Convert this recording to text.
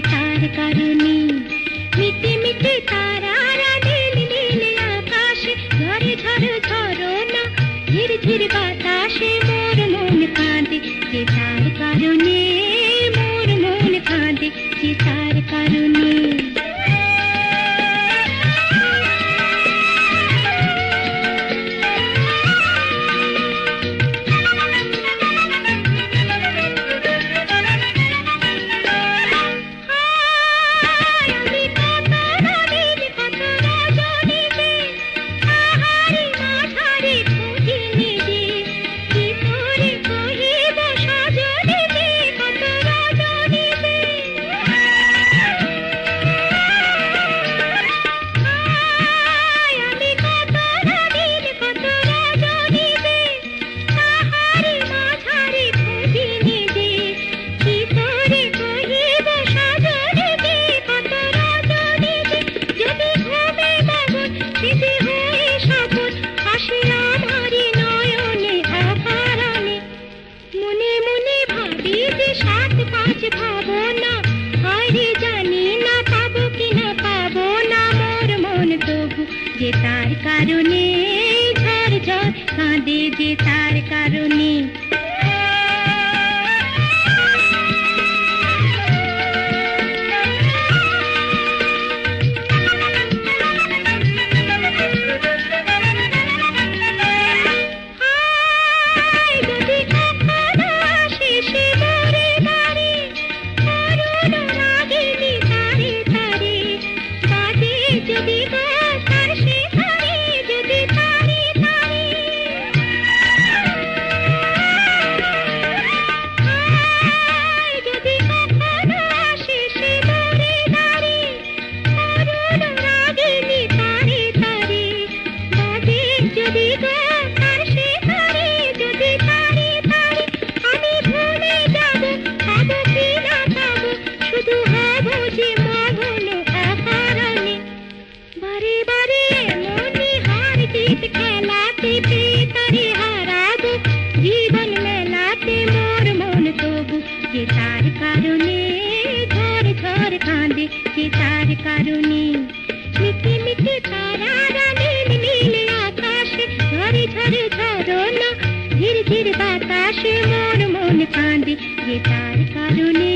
তার কারণে মিটে মিটে তারারা নীল নীল আকাশে ঝরে ঝরে ঝরনা ঝির ঝির বাতাসে মোর মন কাঁদে যে তার কারণে মোর মন কাঁদে যে তার কারণে যে তার কারণে ঝড় ঝড় কাঁদে যে তার কারণে যে তার কারণে ঝড় ঝড় কাঁদে যে তার কারণে মিটে মিটে তারারা নীল নীল আকাশে ঝরে ঝরে ঝরনা ঝির ঝির বাতাসে মোর মন কাঁদে যে তার কারণে